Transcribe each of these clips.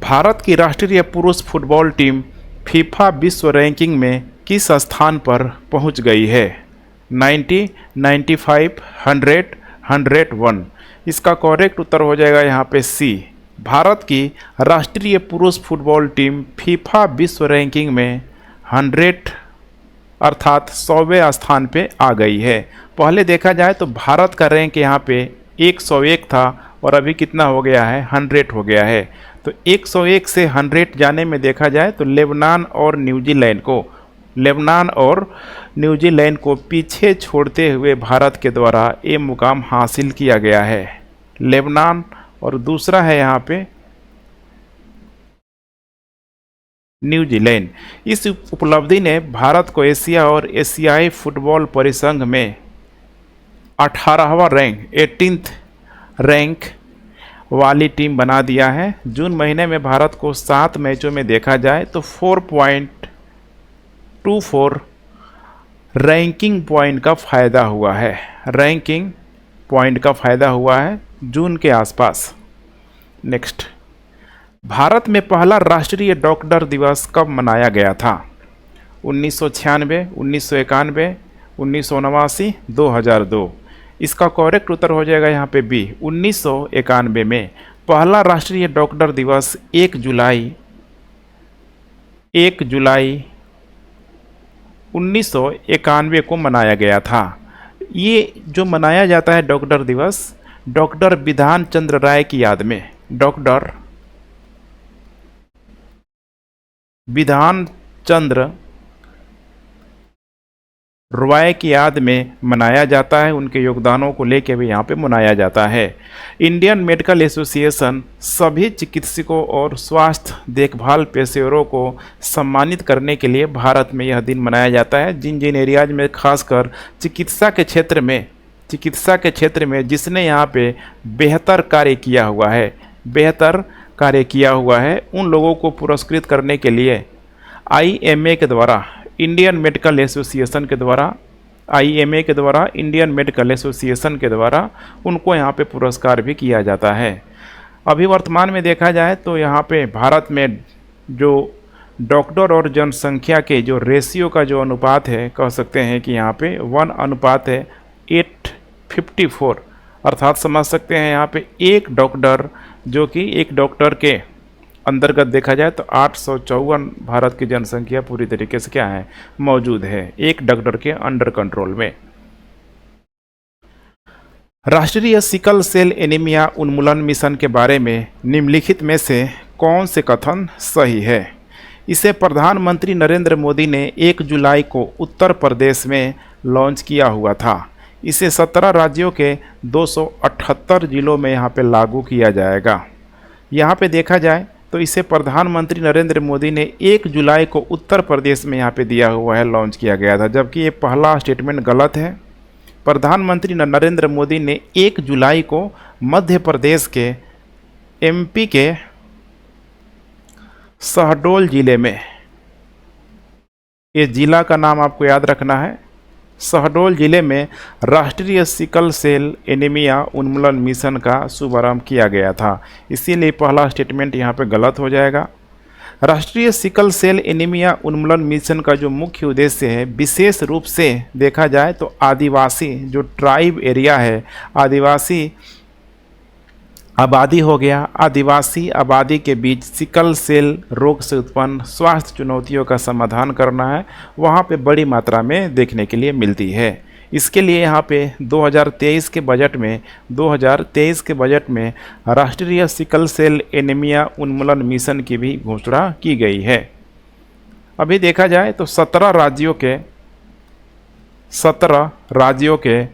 भारत की राष्ट्रीय पुरुष फुटबॉल टीम फीफा विश्व रैंकिंग में किस स्थान पर पहुंच गई है? 90, 95, 100, 101। इसका करेक्ट उत्तर हो जाएगा यहाँ पे सी। भारत की राष्ट्रीय पुरुष फुटबॉल टीम फीफा विश्व रैंकिंग में 100 अर्थात 100वें स्थान पे आ गई है। पहले देखा जाए तो भारत का रैंक यहाँ पे 101 था और अभी कितना हो गया है? 100 हो गया है। तो 101 से 100 जाने में देखा जाए तो लेबनान और न्यूजीलैंड को पीछे छोड़ते हुए भारत के द्वारा ये मुकाम हासिल किया गया है। लेबनान और दूसरा है यहाँ पे न्यूजीलैंड। इस उपलब्धि ने भारत को एशिया और एशियाई फुटबॉल परिसंघ में 18वां रैंक 18th रैंक वाली टीम बना दिया है। जून महीने में भारत को 7 मैचों में देखा जाए तो 4.24 रैंकिंग पॉइंट का फ़ायदा हुआ है जून के आसपास। नेक्स्ट, भारत में पहला राष्ट्रीय डॉक्टर दिवस कब मनाया गया था? 1996, 1991, 1989, 2002। इसका करेक्ट उत्तर हो जाएगा यहाँ पे बी। 1991 में पहला राष्ट्रीय डॉक्टर दिवस 1 जुलाई 1991 को मनाया गया था। ये जो मनाया जाता है डॉक्टर दिवस, डॉक्टर बिधान चंद्र राय की याद में, डॉक्टर बिधान चंद्र रॉय की याद में मनाया जाता है। उनके योगदानों को लेकर भी यहाँ पे मनाया जाता है। इंडियन मेडिकल एसोसिएशन सभी चिकित्सकों और स्वास्थ्य देखभाल पेशेवरों को सम्मानित करने के लिए भारत में यह दिन मनाया जाता है। जिन एरियाज में खासकर चिकित्सा के क्षेत्र में जिसने यहाँ पे बेहतर कार्य किया हुआ है उन लोगों को पुरस्कृत करने के लिए IMA के द्वारा, इंडियन मेडिकल एसोसिएशन के द्वारा उनको यहाँ पे पुरस्कार भी किया जाता है। अभी वर्तमान में देखा जाए तो यहाँ पे भारत में जो डॉक्टर और जनसंख्या के जो रेशियो का जो अनुपात है, कह सकते हैं कि यहाँ पे 1:854, अर्थात समझ सकते हैं यहाँ पे एक डॉक्टर, जो कि एक डॉक्टर के अंतर्गत देखा जाए तो 854 भारत की जनसंख्या पूरी तरीके से क्या है, मौजूद है एक डॉक्टर के अंडर कंट्रोल में। राष्ट्रीय सिकल सेल एनीमिया उन्मूलन मिशन के बारे में निम्नलिखित में से कौन से कथन सही है? इसे प्रधानमंत्री नरेंद्र मोदी ने 1 जुलाई को उत्तर प्रदेश में लॉन्च किया हुआ था। इसे 17 राज्यों के 278 जिलों में यहाँ पे लागू किया जाएगा। यहाँ पे देखा जाए तो इसे प्रधानमंत्री नरेंद्र मोदी ने 1 जुलाई को उत्तर प्रदेश में यहाँ पे दिया हुआ है, लॉन्च किया गया था, जबकि ये पहला स्टेटमेंट गलत है। प्रधानमंत्री नरेंद्र मोदी ने 1 जुलाई को मध्य प्रदेश के MP के शहडोल जिले में, ये जिला का नाम आपको याद रखना है, शहडोल जिले में राष्ट्रीय सिकल सेल एनीमिया उन्मूलन मिशन का शुभारंभ किया गया था। इसीलिए पहला स्टेटमेंट यहाँ पे गलत हो जाएगा। राष्ट्रीय सिकल सेल एनीमिया उन्मूलन मिशन का जो मुख्य उद्देश्य है, विशेष रूप से देखा जाए तो आदिवासी जो ट्राइब एरिया है, आदिवासी आबादी हो गया, आदिवासी आबादी के बीच सिकल सेल रोग से उत्पन्न स्वास्थ्य चुनौतियों का समाधान करना है, वहाँ पे बड़ी मात्रा में देखने के लिए मिलती है। इसके लिए यहाँ पे 2023 के बजट में राष्ट्रीय सिकल सेल एनीमिया उन्मूलन मिशन की भी घोषणा की गई है। अभी देखा जाए तो 17 राज्यों के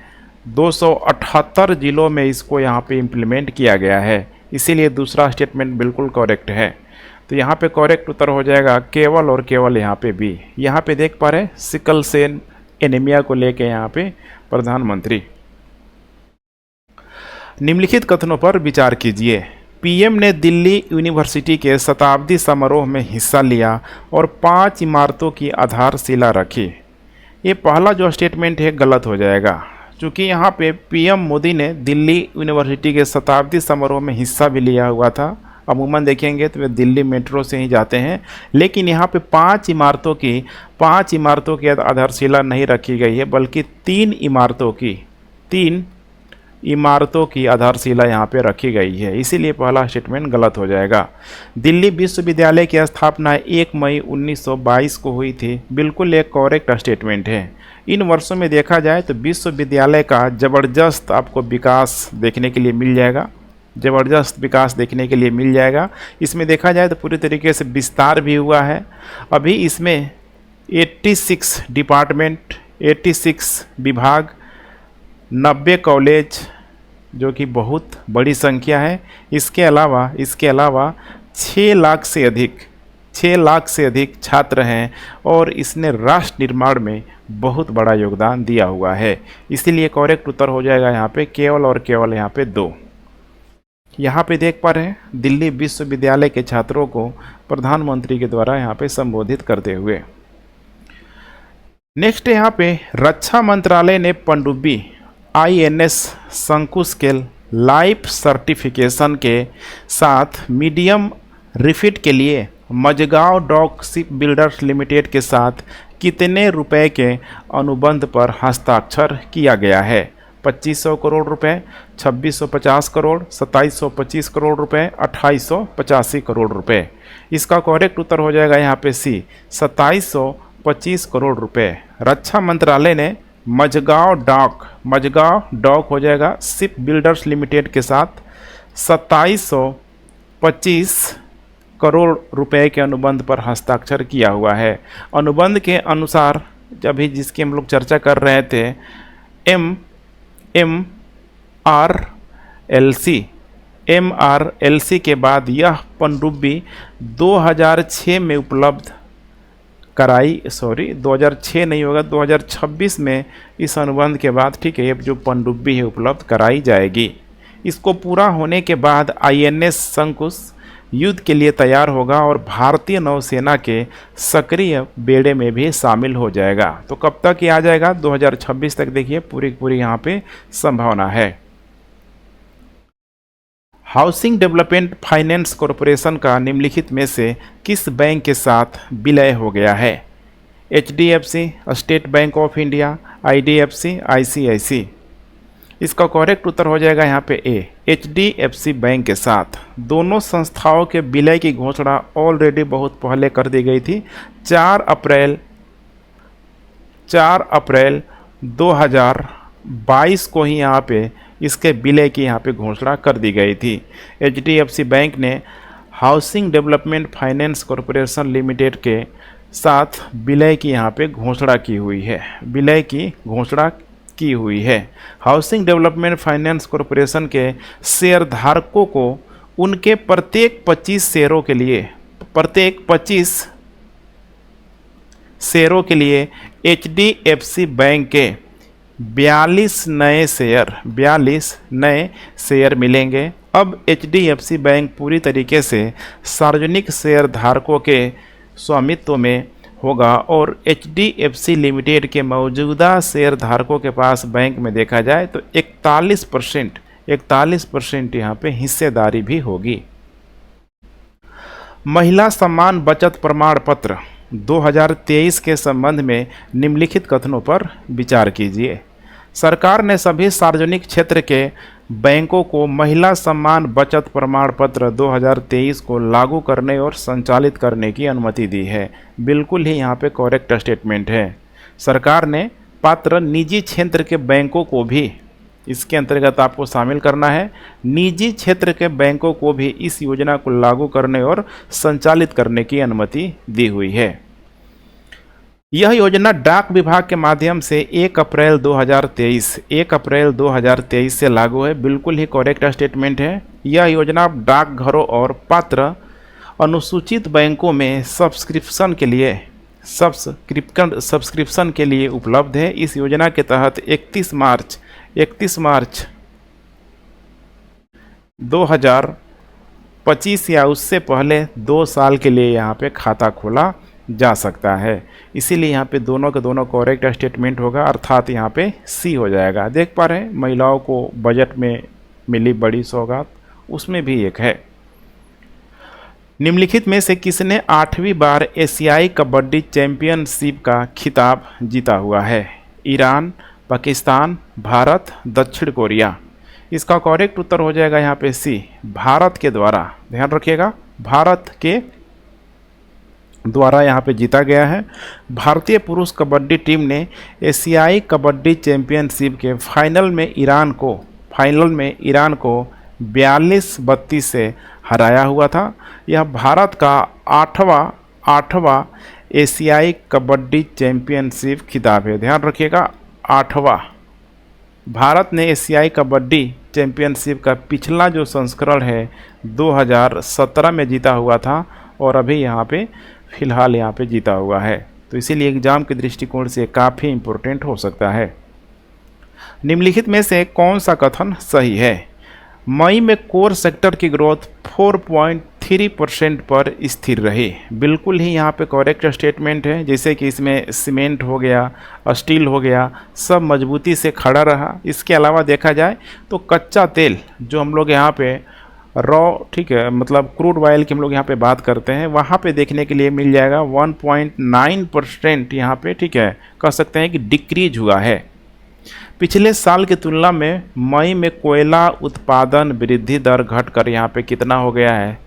278 जिलों में इसको यहाँ पे इम्प्लीमेंट किया गया है। इसीलिए दूसरा स्टेटमेंट बिल्कुल करेक्ट है। तो यहाँ पे करेक्ट उत्तर हो जाएगा केवल और केवल यहाँ पे बी। यहाँ पे देख पा रहे सिकल सेल एनीमिया को लेके यहाँ पे प्रधानमंत्री। निम्नलिखित कथनों पर विचार कीजिए। PM ने दिल्ली यूनिवर्सिटी के शताब्दी समारोह में हिस्सा लिया और 5 इमारतों की आधारशिला रखी। ये पहला जो स्टेटमेंट है गलत हो जाएगा, क्योंकि यहाँ पे PM मोदी ने दिल्ली यूनिवर्सिटी के शताब्दी समारोह में हिस्सा भी लिया हुआ था अमूमन देखेंगे तो वे दिल्ली मेट्रो से ही जाते हैं, लेकिन यहाँ पे पांच इमारतों की आधारशिला नहीं रखी गई है, बल्कि तीन इमारतों की आधारशिला यहाँ पे रखी गई है। इसीलिए पहला स्टेटमेंट गलत हो जाएगा। दिल्ली विश्वविद्यालय की स्थापना 1 मई 1922 को हुई थी, बिल्कुल एक करेक्ट स्टेटमेंट है। इन वर्षों में देखा जाए तो विश्वविद्यालय का ज़बरदस्त आपको विकास देखने के लिए मिल जाएगा। इसमें देखा जाए तो पूरी तरीके से विस्तार भी हुआ है। अभी इसमें 86 डिपार्टमेंट, 86 विभाग, 90 कॉलेज, जो कि बहुत बड़ी संख्या है। इसके अलावा 6 लाख से अधिक छात्र हैं और इसने राष्ट्र निर्माण में बहुत बड़ा योगदान दिया हुआ है। इसीलिए करेक्ट उत्तर हो जाएगा यहाँ पे केवल और केवल यहाँ पे 2। यहाँ पे देख पा रहे हैं दिल्ली विश्वविद्यालय के छात्रों को प्रधानमंत्री के द्वारा यहाँ पे संबोधित करते हुए। नेक्स्ट यहाँ पे रक्षा मंत्रालय ने पनडुब्बी INS शंकु स्केल लाइफ सर्टिफिकेशन के साथ मीडियम रिफिट के लिए Mazagon dock ship builders limited के साथ कितने रुपए के अनुबंध पर हस्ताक्षर किया गया है? 2500 करोड़ रुपए, 2650 करोड़, 2725 करोड़ रुपए, 2885 करोड़ रुपए। इसका करेक्ट उत्तर हो जाएगा यहाँ पे C, 2725 करोड़ रुपए। रक्षा मंत्रालय ने मझगांव डॉक हो जाएगा शिप बिल्डर्स लिमिटेड के साथ 2725 करोड़ रुपए के अनुबंध पर हस्ताक्षर किया हुआ है। अनुबंध के अनुसार अभी जिसकी हम लोग चर्चा कर रहे थे MRLC के बाद यह पनडुब्बी 2006 में उपलब्ध कराई, 2006 नहीं होगा, 2026 में इस अनुबंध के बाद, ठीक है, ये जो पनडुब्बी है उपलब्ध कराई जाएगी। इसको पूरा होने के बाद INS शंकुश युद्ध के लिए तैयार होगा और भारतीय नौसेना के सक्रिय बेड़े में भी शामिल हो जाएगा। तो कब तक ये आ जाएगा? 2026 तक। देखिए पूरी यहाँ पे संभावना है। हाउसिंग डेवलपमेंट फाइनेंस कॉरपोरेशन का निम्नलिखित में से किस बैंक के साथ विलय हो गया है? HDFC, state bank of India, IDFC, ICICI। इसका करेक्ट उत्तर हो जाएगा यहाँ पे A, HDFC बैंक के साथ। दोनों संस्थाओं के विलय की घोषणा ऑलरेडी बहुत पहले कर दी गई थी। 4 अप्रैल 2022 को ही यहाँ पे इसके विलय की यहाँ पे घोषणा कर दी गई थी। HDFC बैंक ने housing development finance corporation limited के साथ विलय की यहाँ पे घोषणा की हुई है। हाउसिंग डेवलपमेंट फाइनेंस कॉरपोरेशन के शेयर धारकों को उनके प्रत्येक 25 शेयरों के लिए HDFC बैंक के 42 नए शेयर मिलेंगे। अब HDFC बैंक पूरी तरीके से सार्वजनिक शेयर धारकों के स्वामित्व में होगा और HDFC लिमिटेड के मौजूदा शेयर धारकों के पास बैंक में देखा जाए तो 41% यहाँ पे हिस्सेदारी भी होगी। महिला सम्मान बचत प्रमाण पत्र 2023 के संबंध में निम्नलिखित कथनों पर विचार कीजिए। सरकार ने सभी सार्वजनिक क्षेत्र के बैंकों को महिला सम्मान बचत प्रमाण पत्र 2023 को लागू करने और संचालित करने की अनुमति दी है। बिल्कुल ही यहाँ पे करेक्ट स्टेटमेंट है। सरकार ने पात्र निजी क्षेत्र के बैंकों को भी इसके अंतर्गत आपको शामिल करना है। निजी क्षेत्र के बैंकों को भी इस योजना को लागू करने और संचालित करने की अनुमति दी हुई है। यह योजना डाक विभाग के माध्यम से 1 अप्रैल 2023 से लागू है। बिल्कुल ही करेक्ट स्टेटमेंट है। यह योजना डाकघरों और पात्र अनुसूचित बैंकों में सब्सक्रिप्शन के लिए उपलब्ध है। इस योजना के तहत 31 मार्च 2025 या उससे पहले 2 साल के लिए यहाँ पे खाता खोला जा सकता है। इसीलिए यहाँ पे दोनों के दोनों करेक्ट स्टेटमेंट होगा, अर्थात यहाँ पे C हो जाएगा। देख पा रहे हैं महिलाओं को बजट में मिली बड़ी सौगात, उसमें भी एक है। निम्नलिखित में से किसने 8वीं बार एशियाई कबड्डी चैंपियनशिप का खिताब जीता हुआ है? ईरान, पाकिस्तान, भारत, दक्षिण कोरिया। इसका करेक्ट उत्तर हो जाएगा यहाँ पे सी, भारत के द्वारा। ध्यान रखिएगा, भारत के द्वारा यहाँ पे जीता गया है। भारतीय पुरुष कबड्डी टीम ने एशियाई कबड्डी चैंपियनशिप के फाइनल में ईरान को 42-32 से हराया हुआ था। यह भारत का आठवां एशियाई कबड्डी चैंपियनशिप खिताब है। ध्यान रखिएगा, 8वां। भारत ने एशियाई कबड्डी चैंपियनशिप का पिछला जो संस्करण है 2017 में जीता हुआ था और अभी यहाँ पे फिलहाल यहाँ पे जीता हुआ है। तो इसीलिए एग्जाम के दृष्टिकोण से काफ़ी इम्पोर्टेंट हो सकता है। निम्नलिखित में से कौन सा कथन सही है? मई में कोर सेक्टर की ग्रोथ 4.3% पर स्थिर रही। बिल्कुल ही यहाँ पे करेक्ट स्टेटमेंट है। जैसे कि इसमें सीमेंट हो गया, स्टील हो गया, सब मजबूती से खड़ा रहा। इसके अलावा देखा जाए तो कच्चा तेल जो हम लोग यहाँ पे रॉ, ठीक है, मतलब क्रूड ऑयल की हम लोग यहाँ पे बात करते हैं, वहाँ पे देखने के लिए मिल जाएगा 1.9% यहाँ पे, ठीक है, कह सकते हैं कि डिक्रीज हुआ है। पिछले साल की तुलना में मई में कोयला उत्पादन वृद्धि दर घटकर यहाँ पे कितना हो गया है?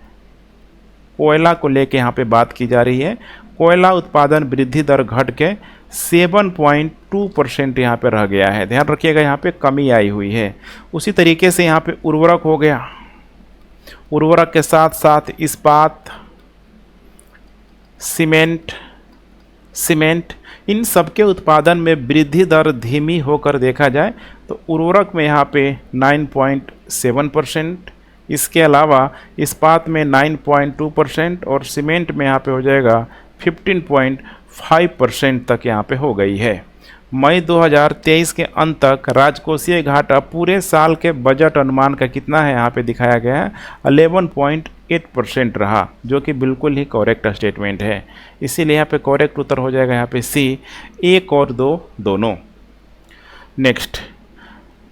कोयला को लेके यहाँ पे बात की जा रही है। कोयला उत्पादन वृद्धि दर घट के 7.2% यहाँ पे रह गया है। ध्यान रखिएगा, यहाँ पे कमी आई हुई है। उसी तरीके से यहाँ पे उर्वरक हो गया, उर्वरक के साथ साथ इस्पात, सीमेंट इन सबके उत्पादन में वृद्धि दर धीमी होकर देखा जाए तो उर्वरक में यहाँ पे 9.7%, इसके अलावा इस्पात में 9.2% और सीमेंट में यहाँ पे हो जाएगा 15.5% तक यहाँ पे हो गई है। मई 2023 के अंत तक राजकोषीय घाटा पूरे साल के बजट अनुमान का कितना है यहाँ पे दिखाया गया है? 11.8% रहा, जो कि बिल्कुल ही करेक्ट स्टेटमेंट है। इसीलिए यहाँ पे करेक्ट उत्तर हो जाएगा यहाँ पे सी, 1 और 2 दोनों। नेक्स्ट,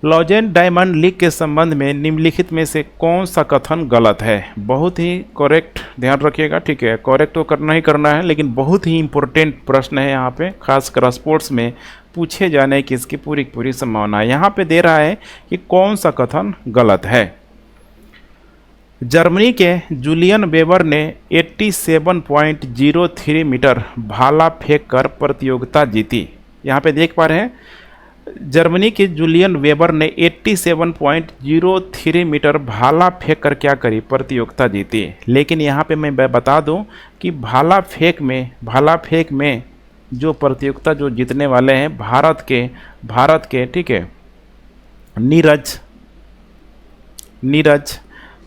लॉजेंड डायमंड लीग के संबंध में निम्नलिखित में से कौन सा कथन गलत है? बहुत ही करेक्ट, ध्यान रखिएगा, ठीक है, करेक्ट तो करना ही करना है, लेकिन बहुत ही इंपॉर्टेंट प्रश्न है यहाँ पे, खासकर स्पोर्ट्स में पूछे जाने की इसकी पूरी संभावना है। यहाँ पे दे रहा है कि कौन सा कथन गलत है। जर्मनी के जूलियन वेबर ने 87.03 मीटर भाला फेंक कर प्रतियोगिता जीती। यहाँ पे देख पा रहे हैं, जर्मनी के जूलियन वेबर ने 87.03 मीटर भाला फेंक कर क्या करी? प्रतियोगिता जीती। लेकिन यहाँ पे मैं बता दूं कि भाला फेंक में जो प्रतियोगिता जो जीतने वाले हैं भारत के ठीक है, नीरज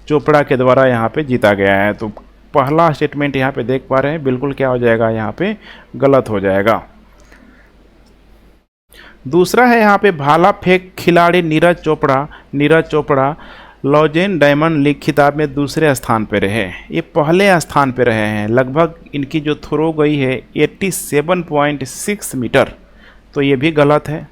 चोपड़ा के द्वारा यहाँ पे जीता गया है। तो पहला स्टेटमेंट यहाँ पे देख पा रहे हैं, बिल्कुल क्या हो जाएगा? यहाँ पे गलत हो जाएगा। दूसरा है यहाँ पे भाला फेंक खिलाड़ी नीरज चोपड़ा लॉजेंड डायमंड लीग खिताब में दूसरे स्थान पर रहे। ये पहले स्थान पर रहे हैं। लगभग इनकी जो थ्रो गई है 87.6 मीटर, तो ये भी गलत है।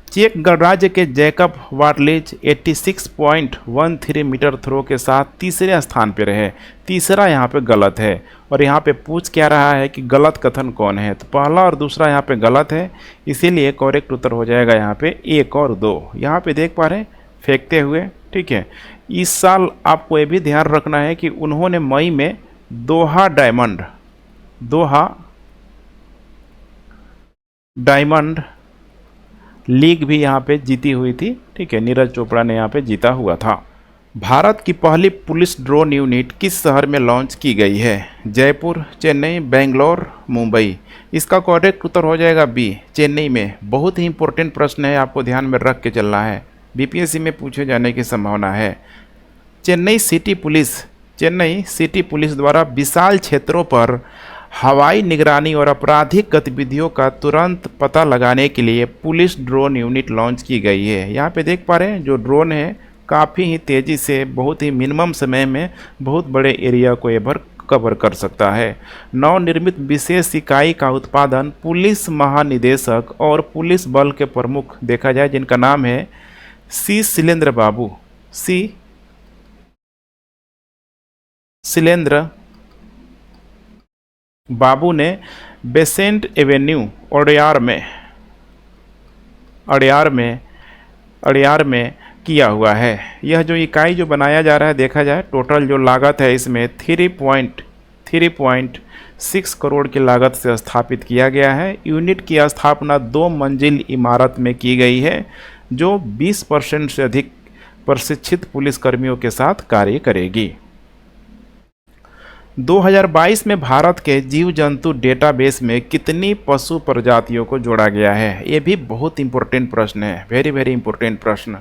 चेक गणराज्य के जैकब वार्टलेज 86.13 मीटर थ्रो के साथ तीसरे स्थान पर रहे। तीसरा यहाँ पे गलत है। और यहाँ पे पूछ क्या रहा है कि गलत कथन कौन है? तो पहला और दूसरा यहाँ पे गलत है, इसीलिए करेक्ट उत्तर हो जाएगा यहाँ पे 1 और 2। यहाँ पे देख पा रहे हैं फेंकते हुए, ठीक है। इस साल आपको ये भी ध्यान रखना है कि उन्होंने मई में दोहा डायमंड लीग भी यहाँ पे जीती हुई थी, ठीक है। नीरज चोपड़ा ने यहाँ पे जीता हुआ था। भारत की पहली पुलिस ड्रोन यूनिट किस शहर में लॉन्च की गई है? जयपुर, चेन्नई, बेंगलोर, मुंबई। इसका करेक्ट उत्तर हो जाएगा बी, चेन्नई में। बहुत ही इंपॉर्टेंट प्रश्न है, आपको ध्यान में रख के चलना है, बीपीएससी में पूछे जाने की संभावना है। चेन्नई सिटी पुलिस द्वारा विशाल क्षेत्रों पर हवाई निगरानी और आपराधिक गतिविधियों का तुरंत पता लगाने के लिए पुलिस ड्रोन यूनिट लॉन्च की गई है। यहाँ पे देख पा रहे हैं जो ड्रोन है काफ़ी ही तेज़ी से, बहुत ही मिनिमम समय में बहुत बड़े एरिया को ये कवर कर सकता है। नवनिर्मित विशेष इकाई का उत्पादन पुलिस महानिदेशक और पुलिस बल के प्रमुख देखा जाए जिनका नाम है सी शिलेंद्र बाबू ने बेसेंट एवेन्यू अड़ियार में किया हुआ है। यह जो इकाई जो बनाया जा रहा है, देखा जाए टोटल जो लागत है इसमें 3.6 करोड़ की लागत से स्थापित किया गया है। यूनिट की स्थापना 2 मंजिल इमारत में की गई है, जो 20% से अधिक प्रशिक्षित पुलिसकर्मियों के साथ कार्य करेगी। 2022 में भारत के जीव जंतु डेटाबेस में कितनी पशु प्रजातियों को जोड़ा गया है? ये भी बहुत इंपॉर्टेंट प्रश्न है, वेरी वेरी इंपॉर्टेंट प्रश्न।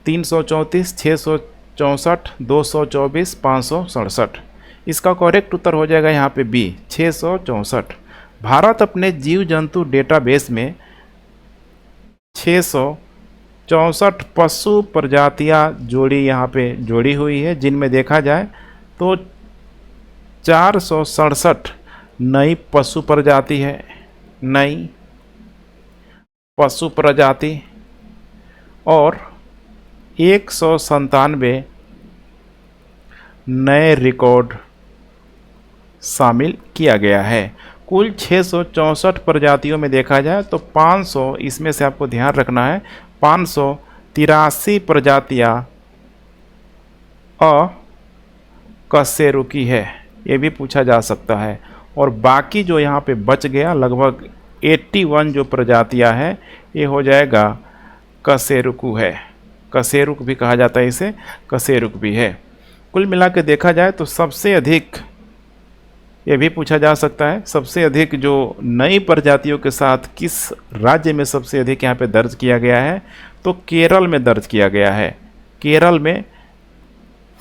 334, 664, 224, 567। इसका करेक्ट उत्तर हो जाएगा यहाँ पे बी, 664। भारत अपने जीव जंतु डेटाबेस में 664 पशु प्रजातियाँ जोड़ी हुई है, जिनमें देखा जाए तो 467 नई पशु प्रजाति है, नई पशु प्रजाति, और 197 नए रिकॉर्ड शामिल किया गया है। कुल 664 प्रजातियों में देखा जाए तो 500, इसमें से आपको ध्यान रखना है, 583 प्रजातियाँ अकशेरुकी है, ये भी पूछा जा सकता है। और बाकी जो यहाँ पे बच गया लगभग 81 जो प्रजातियाँ हैं, ये हो जाएगा कशेरुकु है, कशेरुक भी कहा जाता है इसे, कशेरुक भी है। कुल मिला के देखा जाए तो सबसे अधिक, ये भी पूछा जा सकता है, सबसे अधिक जो नई प्रजातियों के साथ किस राज्य में सबसे अधिक यहाँ पे दर्ज किया गया है, तो केरल में दर्ज किया गया है। केरल में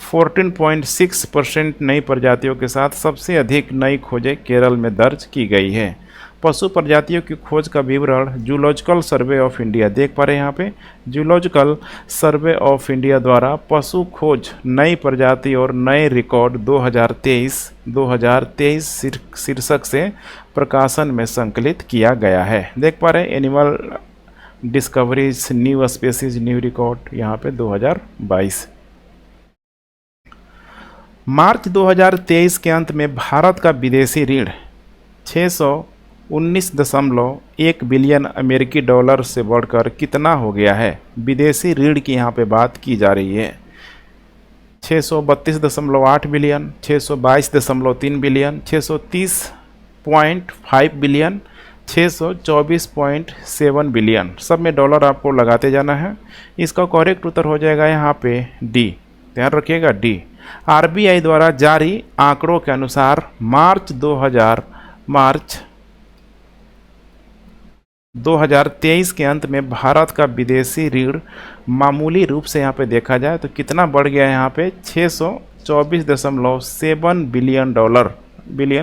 14.6% नई प्रजातियों के साथ सबसे अधिक नई खोजें केरल में दर्ज की गई है। पशु प्रजातियों की खोज का विवरण जूलॉजिकल सर्वे ऑफ इंडिया, देख पा रहे हैं यहाँ पे, जूलॉजिकल सर्वे ऑफ इंडिया द्वारा पशु खोज नई प्रजाति और नए रिकॉर्ड 2023 शीर्षक से प्रकाशन में संकलित किया गया है। देख पा रहे हैं animal discoveries new species new record, यहाँ पे 2022। मार्च 2023 के अंत में भारत का विदेशी ऋण 619.1 बिलियन अमेरिकी डॉलर से बढ़कर कितना हो गया है? विदेशी ऋण की यहाँ पे बात की जा रही है। 632.8 बिलियन, 622.3 बिलियन, 630.5 बिलियन, 624.7 बिलियन, सब में डॉलर आपको लगाते जाना है। इसका करेक्ट उत्तर हो जाएगा यहाँ पे डी, ध्यान रखिएगा डी। आरबीआई द्वारा जारी आंकड़ों के अनुसार मार्च 2023 के अंत में भारत का विदेशी ऋण मामूली रूप से यहाँ पे देखा जाए तो कितना बढ़ गया है? यहाँ पे 624.7 बिलियन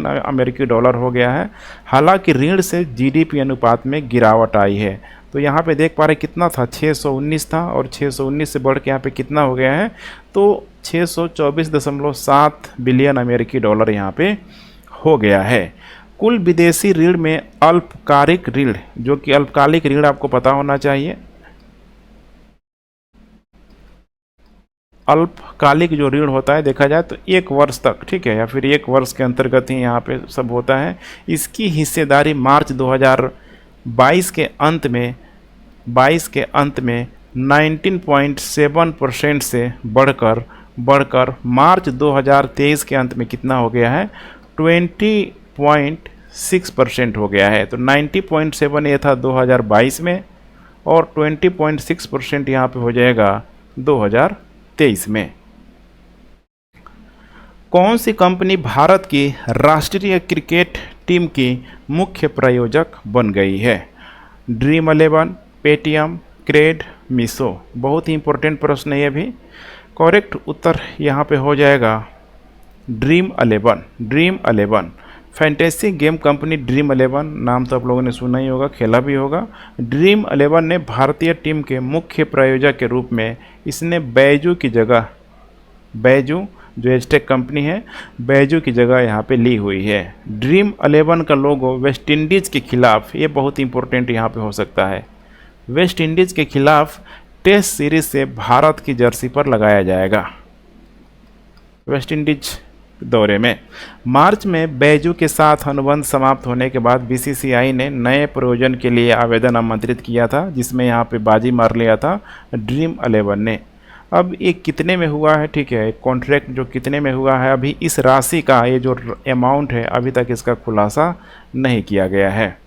अमेरिकी डॉलर हो गया है। हालांकि ऋण से जीडीपी अनुपात में गिरावट आई है। तो यहाँ पे देख पा रहे कितना था, 619 था, और 619 से बढ़ के यहाँ पे कितना हो गया है? तो 624.7 बिलियन अमेरिकी डॉलर यहाँ पे हो गया है। कुल विदेशी ऋण में अल्पकालिक ऋण, जो कि अल्पकालिक ऋण आपको पता होना चाहिए, अल्पकालिक जो ऋण होता है देखा जाए तो 1 वर्ष तक, ठीक है, या फिर 1 वर्ष के अंतर्गत ही यहाँ पे सब होता है। इसकी हिस्सेदारी मार्च 2022 के अंत में 19.7% से बढ़कर मार्च 2023 के अंत में कितना हो गया है? 20.6% हो गया है। तो 90.7 ये था 2022 में, और 20.6% यहाँ पे हो जाएगा 2023 में। कौन सी कंपनी भारत की राष्ट्रीय क्रिकेट टीम की मुख्य प्रायोजक बन गई है? Dream 11, Paytm, Cred, Meesho. बहुत ही इंपॉर्टेंट प्रश्न है ये भी। करेक्ट उत्तर यहाँ पे हो जाएगा dream 11। Fantasy game company dream 11, नाम तो आप लोगों ने सुना ही होगा, खेला भी होगा। ड्रीम 11 ने भारतीय टीम के मुख्य प्रायोजक के रूप में इसने बैजू की जगह, बैजू जो एजटेक कंपनी है, बैजू की जगह यहाँ पे ली हुई है। ड्रीम 11 का लोगो वेस्ट इंडीज़ के खिलाफ, ये बहुत इंपॉर्टेंट यहाँ पे हो सकता है, वेस्ट इंडीज़ के खिलाफ टेस्ट सीरीज से भारत की जर्सी पर लगाया जाएगा। वेस्ट इंडीज दौरे में। मार्च में बैजू के साथ अनुबंध समाप्त होने के बाद बीसीसीआई ने नए प्रायोजन के लिए आवेदन आमंत्रित किया था, जिसमें यहाँ पे बाजी मार लिया था ड्रीम 11 ने। अब ये कितने में हुआ है, ठीक है, कॉन्ट्रैक्ट जो कितने में हुआ है, अभी इस राशि का ये जो अमाउंट है अभी तक इसका खुलासा नहीं किया गया है।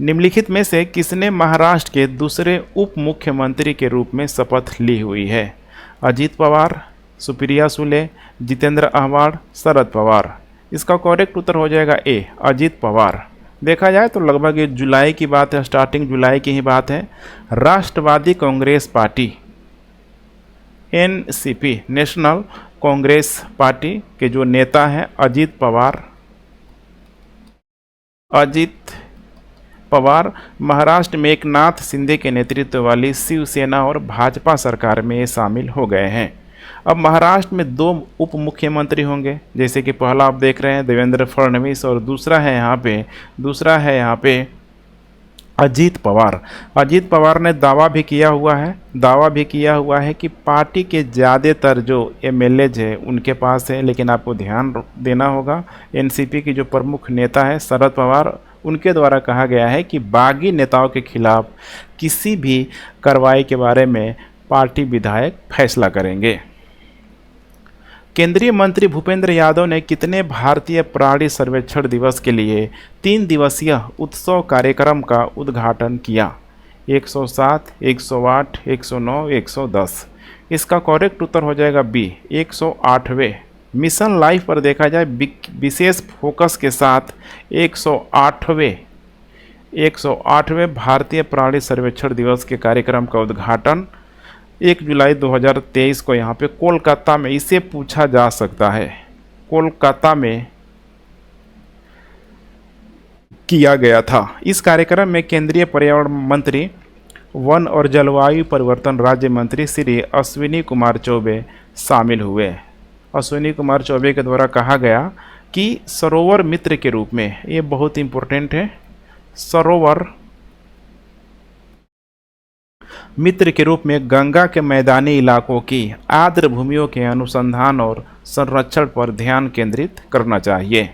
निम्नलिखित में से किसने महाराष्ट्र के दूसरे उप मुख्यमंत्री के रूप में शपथ ली हुई है? अजीत पवार, सुप्रिया सुले, जितेंद्र आव्हाड, शरद पवार। इसका करेक्ट उत्तर हो जाएगा ए, अजीत पवार। देखा जाए तो लगभग ये जुलाई की बात है, स्टार्टिंग जुलाई की ही बात है। राष्ट्रवादी कांग्रेस पार्टी एनसीपी, नेशनल कांग्रेस पार्टी के जो नेता हैं अजीत पवार महाराष्ट्र में एकनाथ शिंदे के नेतृत्व वाली शिवसेना और भाजपा सरकार में शामिल हो गए हैं। अब महाराष्ट्र में 2 उप मुख्यमंत्री होंगे, जैसे कि पहला आप देख रहे हैं देवेंद्र फडणवीस और दूसरा है यहाँ पे अजीत पवार। अजीत पवार ने दावा भी किया हुआ है कि पार्टी के ज़्यादातर जो एमएलएज है उनके पास है, लेकिन आपको ध्यान देना होगा एनसीपी की जो प्रमुख नेता है शरद पवार, उनके द्वारा कहा गया है कि बागी नेताओं के खिलाफ किसी भी कार्रवाई के बारे में पार्टी विधायक फैसला करेंगे। केंद्रीय मंत्री भूपेंद्र यादव ने कितने भारतीय प्राणी सर्वेक्षण दिवस के लिए 3 दिवसीय उत्सव कार्यक्रम का उद्घाटन किया? 107, 108, 109, 110। इसका करेक्ट उत्तर हो जाएगा बी, 108वें। मिशन लाइफ पर देखा जाए विशेष फोकस के साथ 108वें भारतीय प्राणी सर्वेक्षण दिवस के कार्यक्रम का उद्घाटन 1 जुलाई 2023 को यहाँ पे कोलकाता में, इसे पूछा जा सकता है, कोलकाता में किया गया था। इस कार्यक्रम में केंद्रीय पर्यावरण मंत्री, वन और जलवायु परिवर्तन राज्य मंत्री श्री अश्विनी कुमार चौबे शामिल हुए। अश्विनी कुमार चौबे के द्वारा कहा गया कि सरोवर मित्र के रूप में, ये बहुत इंपॉर्टेंट है, सरोवर मित्र के रूप में गंगा के मैदानी इलाकों की आर्द्र भूमियों के अनुसंधान और संरक्षण पर ध्यान केंद्रित करना चाहिए।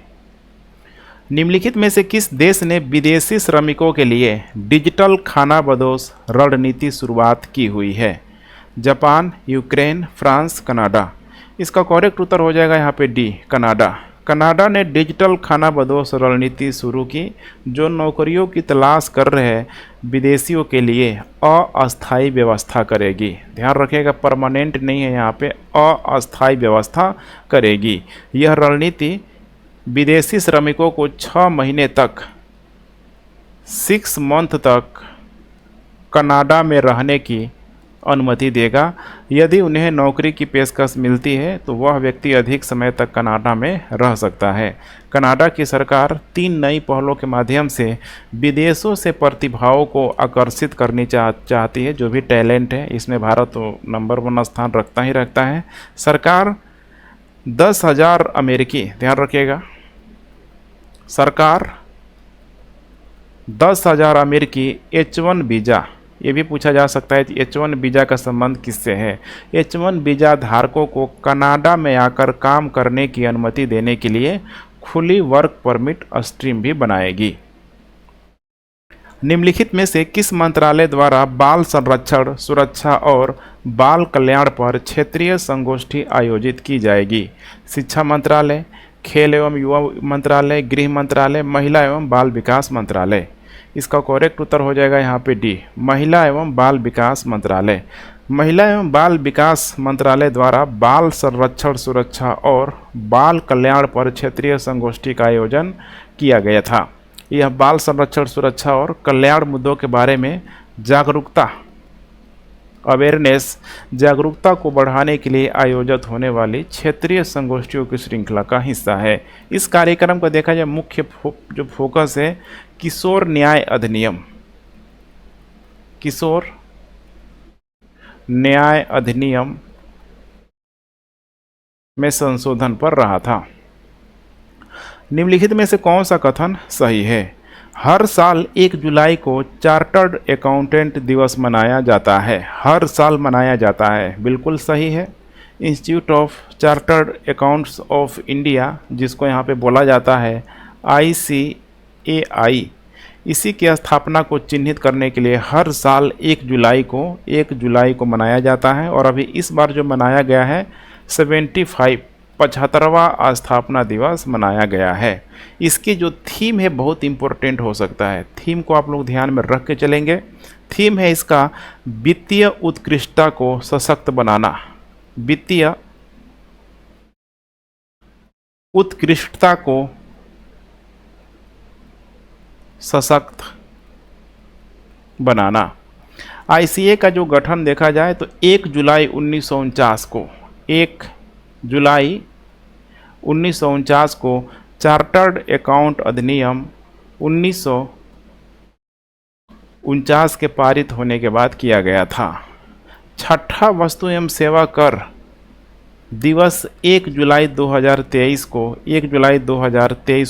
निम्नलिखित में से किस देश ने विदेशी श्रमिकों के लिए डिजिटल खानाबदोश रणनीति शुरुआत की हुई है? Japan, Ukraine, France, Canada. इसका करेक्ट उत्तर हो जाएगा यहाँ पे डी, कनाडा। कनाडा ने डिजिटल खानाबदोश रणनीति शुरू की, जो नौकरियों की तलाश कर रहे विदेशियों के लिए अस्थायी व्यवस्था करेगी। ध्यान रखिएगा, परमानेंट नहीं है, यहाँ पे अस्थायी व्यवस्था करेगी। यह रणनीति विदेशी श्रमिकों को 6 महीने तक, 6 मंथ तक कनाडा में रहने की अनुमति देगा। यदि उन्हें नौकरी की पेशकश मिलती है तो वह व्यक्ति अधिक समय तक कनाडा में रह सकता है। कनाडा की सरकार 3 नई पहलों के माध्यम से विदेशों से प्रतिभाओं को आकर्षित करनी चाहती है। जो भी टैलेंट है, इसमें भारत तो नंबर 1 स्थान रखता है। सरकार 10,000 अमेरिकी, ध्यान रखिएगा, सरकार 10,000 अमेरिकी H1 वीज़ा, ये भी पूछा जा सकता है H1 वीज़ा का संबंध किससे है? H1 वीज़ा धारकों को कनाडा में आकर काम करने की अनुमति देने के लिए खुली वर्क परमिट स्ट्रीम भी बनाएगी। निम्नलिखित में से किस मंत्रालय द्वारा बाल संरक्षण, सुरक्षा और बाल कल्याण पर क्षेत्रीय संगोष्ठी आयोजित की जाएगी? शिक्षा मंत्रालय, खेल एवं युवा मंत्रालय, गृह मंत्रालय, महिला एवं बाल विकास मंत्रालय। इसका करेक्ट उत्तर हो जाएगा यहाँ पे डी, महिला एवं बाल विकास मंत्रालय। महिला एवं बाल विकास मंत्रालय द्वारा बाल संरक्षण, सुरक्षा और बाल कल्याण पर क्षेत्रीय संगोष्ठी का आयोजन किया गया था। यह बाल संरक्षण, सुरक्षा और कल्याण मुद्दों के बारे में जागरूकता, अवेयरनेस, जागरूकता को बढ़ाने के लिए आयोजित होने वाली क्षेत्रीय संगोष्ठियों की श्रृंखला का हिस्सा है। इस कार्यक्रम का देखा जाए मुख्य जो फोकस है किशोर न्याय अधिनियम, किशोर न्याय अधिनियम में संशोधन पर रहा था। निम्नलिखित में से कौन सा कथन सही है? हर साल 1 जुलाई को चार्टर्ड अकाउंटेंट दिवस मनाया जाता है। हर साल मनाया जाता है, बिल्कुल सही है। Institute of chartered accounts of India, जिसको यहाँ पे बोला जाता है ICAI, इसी की स्थापना को चिन्हित करने के लिए हर साल 1 जुलाई को मनाया जाता है। और अभी इस बार जो मनाया गया है 75वां स्थापना दिवस मनाया गया है। इसकी जो थीम है बहुत इम्पोर्टेंट हो सकता है, थीम को आप लोग ध्यान में रख के चलेंगे। थीम है इसका वित्तीय उत्कृष्टता को सशक्त बनाना, वित्तीय उत्कृष्टता को सशक्त बनाना। ICA का जो गठन देखा जाए तो 1 जुलाई 1949 को 1 जुलाई 1949 को चार्टर्ड अकाउंट अधिनियम 1949 के पारित होने के बाद किया गया था। छठा वस्तु एवं सेवा कर दिवस 1 जुलाई 2023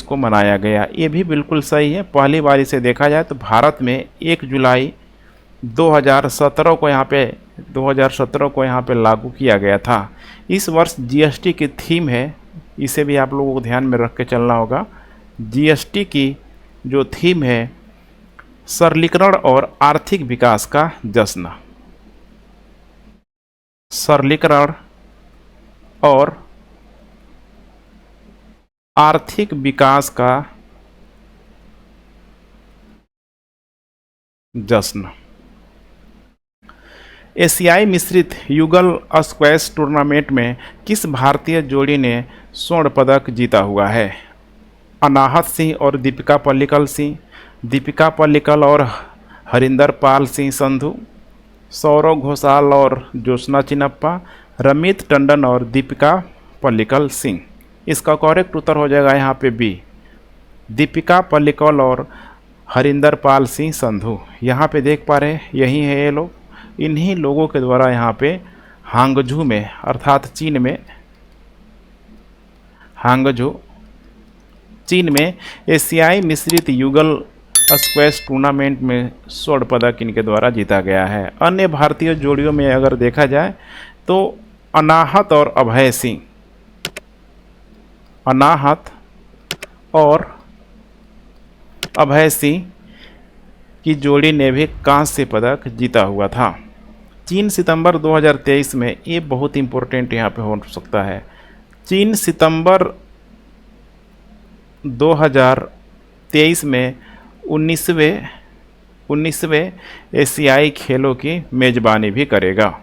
को मनाया गया। ये भी बिल्कुल सही है। पहली बार इसे देखा जाए तो भारत में 1 जुलाई 2017 को यहाँ पे लागू किया गया था। इस वर्ष GST की थीम है, इसे भी आप लोगों को ध्यान में रख के चलना होगा। GST की जो थीम है सरलीकरण और आर्थिक विकास का जश्न, सरलीकरण और आर्थिक विकास का जश्न। एशियाई मिश्रित युगल स्क्वैश टूर्नामेंट में किस भारतीय जोड़ी ने स्वर्ण पदक जीता हुआ है? अनाहत सिंह और दीपिका पल्लिकल सिंह, दीपिका पल्लिकल और हरिंदर पाल सिंह संधू, सौरव घोषाल और ज्योत्सना चिनप्पा, रमित टंडन और दीपिका पल्लिकल सिंह। इसका करेक्ट उत्तर हो जाएगा यहाँ पे बी, दीपिका पल्लिकल और हरिंदर पाल सिंह संधू। यहाँ पे देख पा रहे हैं यही है ये लोग, इन्हीं लोगों के द्वारा यहाँ पे हांगझू में अर्थात चीन में, हांगझू चीन में एशियाई मिश्रित युगल स्क्वैश टूर्नामेंट में स्वर्ण पदक इनके द्वारा जीता गया है। अन्य भारतीय जोड़ियों में अगर देखा जाए तो अनाहत और अभय सिंह, अनाहत और अभय सिंह की जोड़ी ने भी कांस्य पदक जीता हुआ था। 3 सितंबर 2023 में, ये बहुत इंपॉर्टेंट यहाँ पे हो सकता है, 3 सितंबर 2023 में 19वें एशियाई खेलों की मेज़बानी भी करेगा।